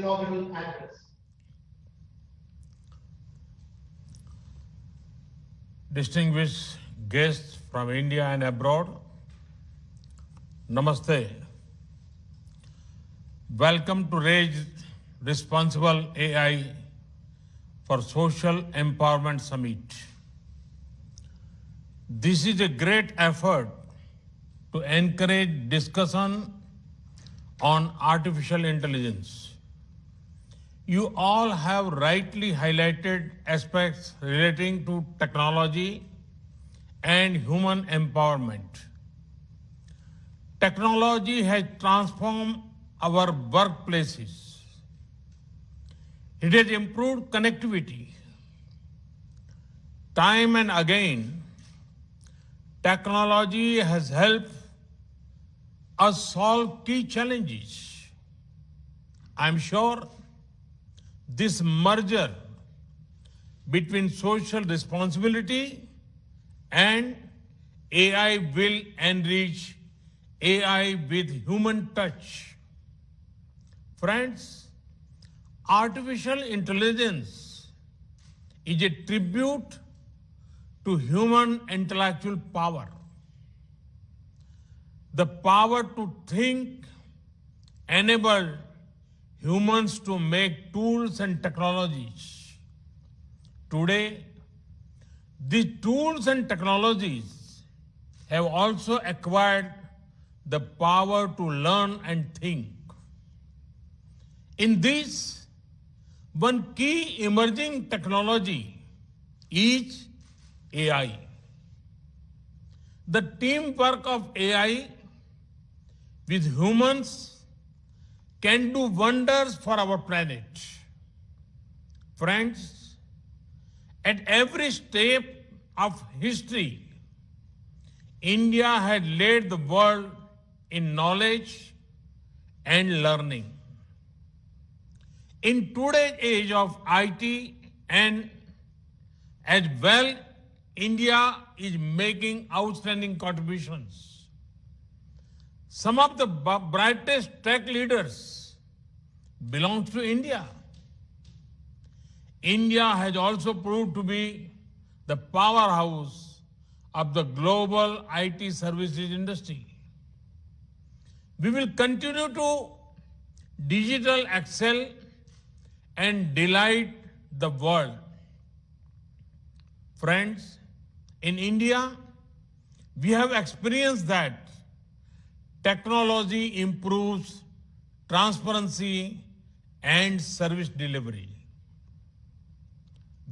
inaugural address. Distinguished guests from India and abroad, Namaste. Welcome to RAISE Responsible AI for Social Empowerment Summit. This is a great effort to encourage discussion on artificial intelligence. You all have rightly highlighted aspects relating to technology and human empowerment. Technology has transformed our workplaces. It has improved connectivity. Time and again, technology has helped us solve key challenges. I'm sure this merger between social responsibility and AI will enrich AI with human touch. Friends, artificial intelligence is a tribute to human intellectual power. The power to think enabled humans to make tools and technologies. Today, these tools and technologies have also acquired the power to learn and think. In this, one key emerging technology is AI. The teamwork of AI with humans can do wonders for our planet. Friends, at every step of history, India had led the world in knowledge and learning. In today's age of IT and as well, India is making outstanding contributions. Some of the brightest tech leaders belong to India. India has also proved to be the powerhouse of the global IT services industry. We will continue to digital excel and delight the world. Friends, in India, we have experienced that technology improves transparency and service delivery.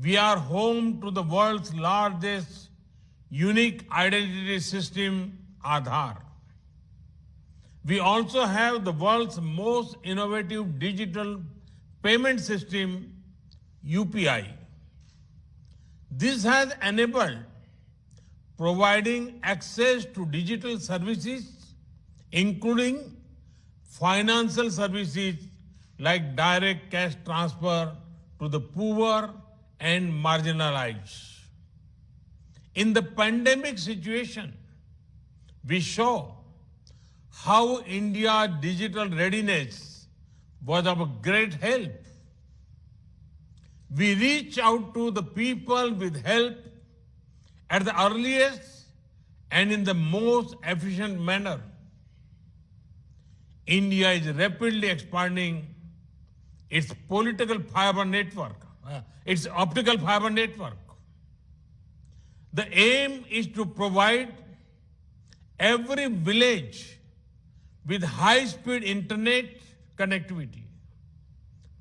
We are home to the world's largest unique identity system, Aadhaar. We also have the world's most innovative digital payment system, UPI. This has enabled providing access to digital services, including financial services like direct cash transfer to the poor and marginalized. In the pandemic situation, we saw how India's digital readiness was of great help. We reach out to the people with help at the earliest and in the most efficient manner. India is rapidly expanding its optical fiber network. The aim is to provide every village with high-speed internet connectivity.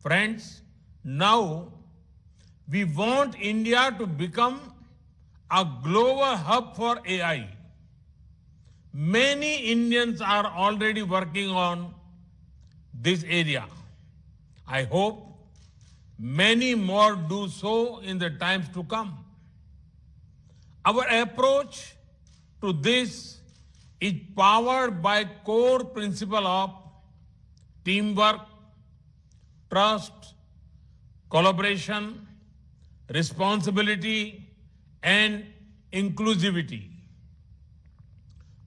Friends, now we want India to become a global hub for AI. Many Indians are already working on this area. I hope many more do so in the times to come. Our approach to this is powered by core principle of teamwork, trust, collaboration, responsibility, and inclusivity.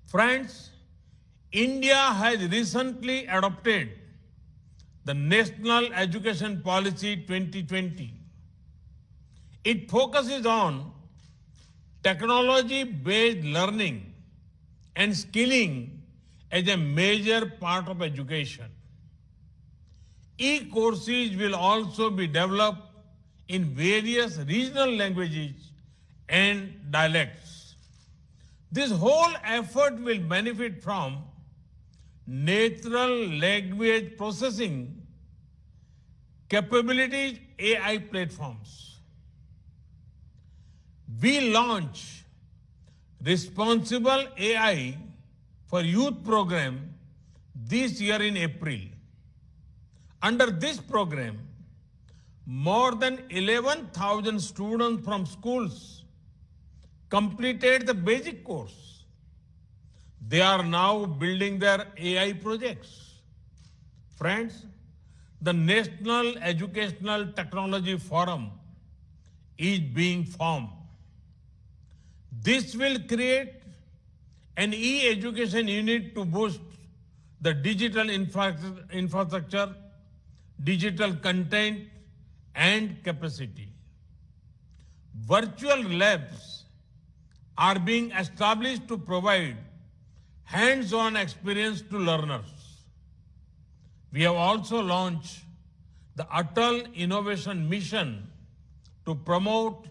Friends, India has recently adopted the National Education Policy 2020. It focuses on technology-based learning and skilling as a major part of education. E-courses will also be developed in various regional languages and dialects. This whole effort will benefit from natural language processing capabilities, AI platforms. We launch Responsible AI for Youth program this year in April. Under this program, more than 11,000 students from schools completed the basic course. They are now building their AI projects. Friends, the National Educational Technology Forum is being formed. This will create an e-education unit to boost the digital infrastructure, digital content, and capacity. Virtual labs are being established to provide hands-on experience to learners. We have also launched the Atal Innovation Mission to promote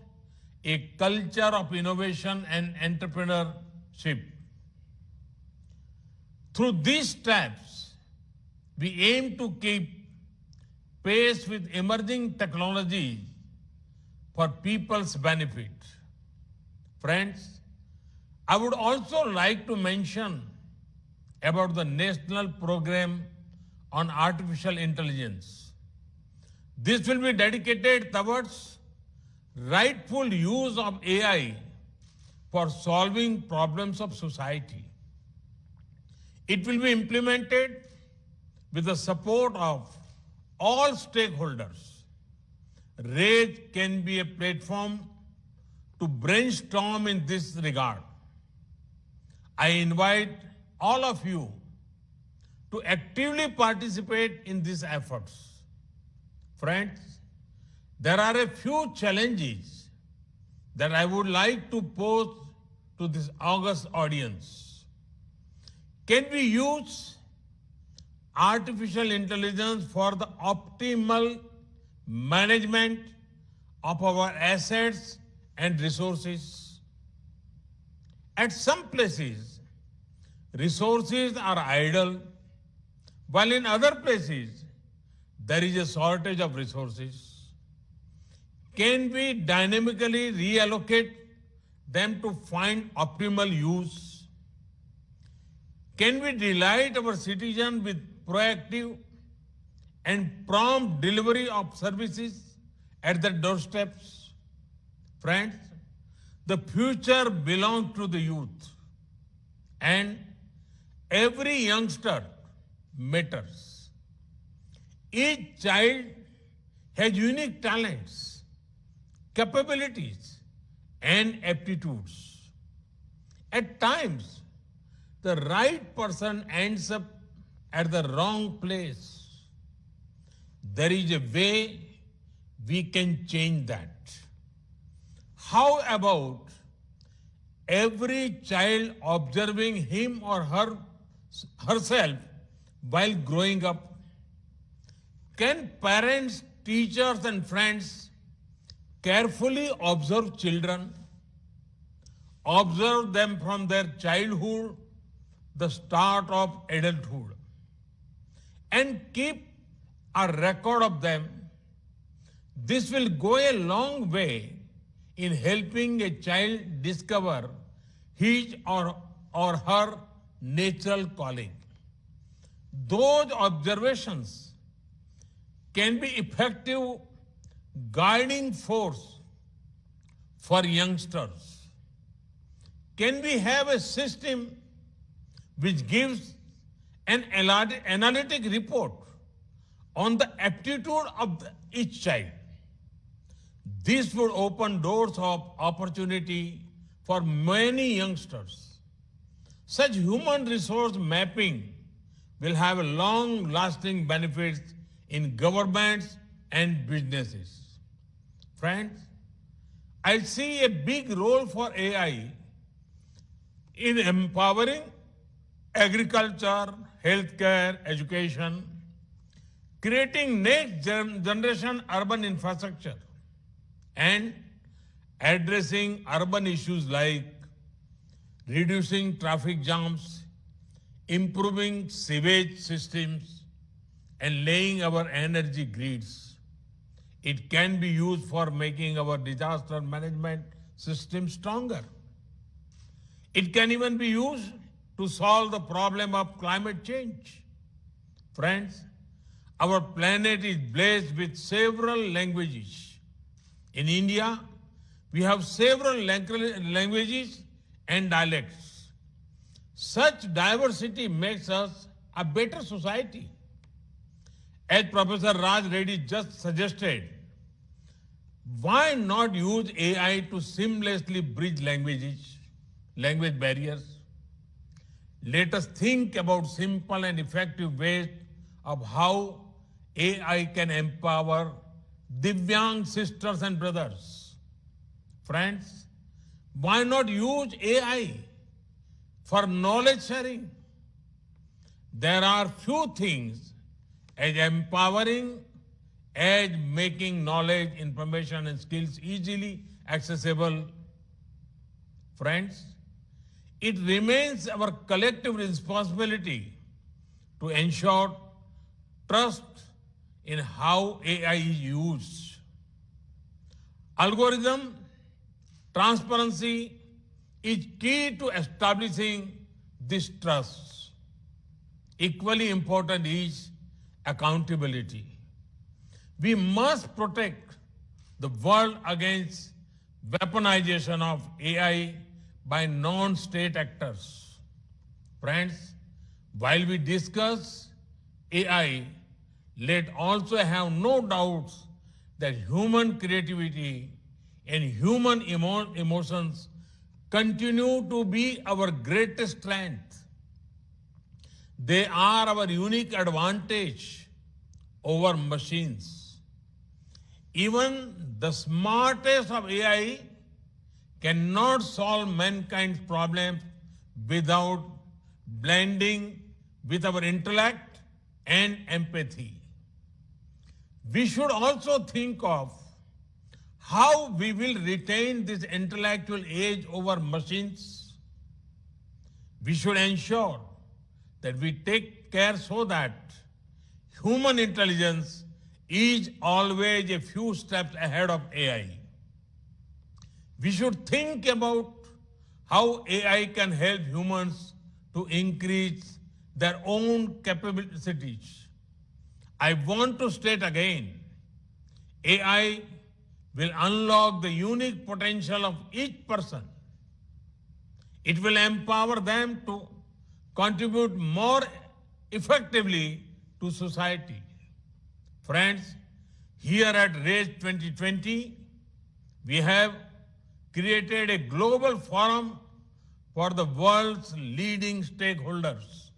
a culture of innovation and entrepreneurship. Through these steps, we aim to keep pace with emerging technology for people's benefit. Friends, I would also like to mention about the National Program on Artificial Intelligence. This will be dedicated towards rightful use of AI for solving problems of society. It will be implemented with the support of all stakeholders. RAISE can be a platform to brainstorm in this regard. I invite all of you to actively participate in these efforts. Friends, there are a few challenges that I would like to pose to this august audience. Can we use artificial intelligence for the optimal management of our assets and resources? At some places, resources are idle, while in other places, there is a shortage of resources. Can we dynamically reallocate them to find optimal use? Can we delight our citizens with proactive and prompt delivery of services at their doorsteps? Friends, the future belongs to the youth, and every youngster matters. Each child has unique talents, capabilities, and aptitudes. At times, the right person ends up at the wrong place. There is a way we can change that. How about every child observing him or herself while growing up? Can parents, teachers, and friends carefully observe children, observe them from their childhood, the start of adulthood, and keep a record of them? This will go a long way in helping a child discover his or her natural calling. Those observations can be effective guiding force for youngsters. Can we have a system which gives an analytic report on the aptitude of each child? This would open doors of opportunity for many youngsters. Such human resource mapping will have long-lasting benefits in governments and businesses. Friends, I see a big role for AI in empowering agriculture, healthcare, education, creating next generation urban infrastructure, and addressing urban issues like reducing traffic jams, improving sewage systems, and laying our energy grids. It can be used for making our disaster management system stronger. It can even be used to solve the problem of climate change. Friends, our planet is blessed with several languages. In India, we have several languages and dialects. Such diversity makes us a better society. As Professor Raj Reddy just suggested, why not use AI to seamlessly bridge language barriers? Let us think about simple and effective ways of how AI can empower Divyang sisters and brothers. Friends, why not use AI for knowledge sharing? There are few things as empowering as making knowledge, information, and skills easily accessible. Friends, it remains our collective responsibility to ensure trust in how AI is used. Algorithm transparency is key to establishing this trust. Equally important is accountability. We must protect the world against weaponization of AI by non-state actors. Friends, while we discuss AI, let also have no doubts that human creativity and human emotions continue to be our greatest strength. They are our unique advantage over machines. Even the smartest of AI cannot solve mankind's problems without blending with our intellect and empathy. We should also think of how we will retain this intellectual edge over machines. We should ensure that we take care so that human intelligence is always a few steps ahead of AI. We should think about how AI can help humans to increase their own capabilities. I want to state again, AI will unlock the unique potential of each person. It will empower them to contribute more effectively to society. Friends, here at RAISE 2020, we have created a global forum for the world's leading stakeholders.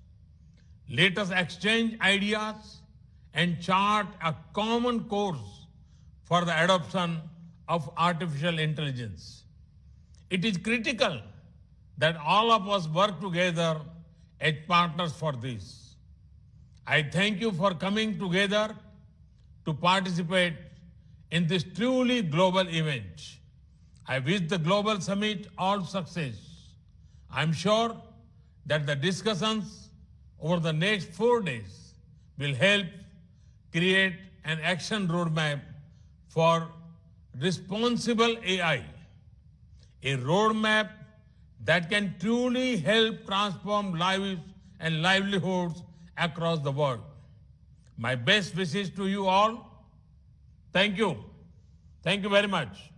Let us exchange ideas and chart a common course for the adoption of artificial intelligence. It is critical that all of us work together as partners for this. I thank you for coming together to participate in this truly global event. I wish the Global Summit all success. I'm sure that the discussions over the next 4 days will help create an action roadmap for responsible AI, a roadmap that can truly help transform lives and livelihoods across the world. My best wishes to you all. Thank you. Thank you very much.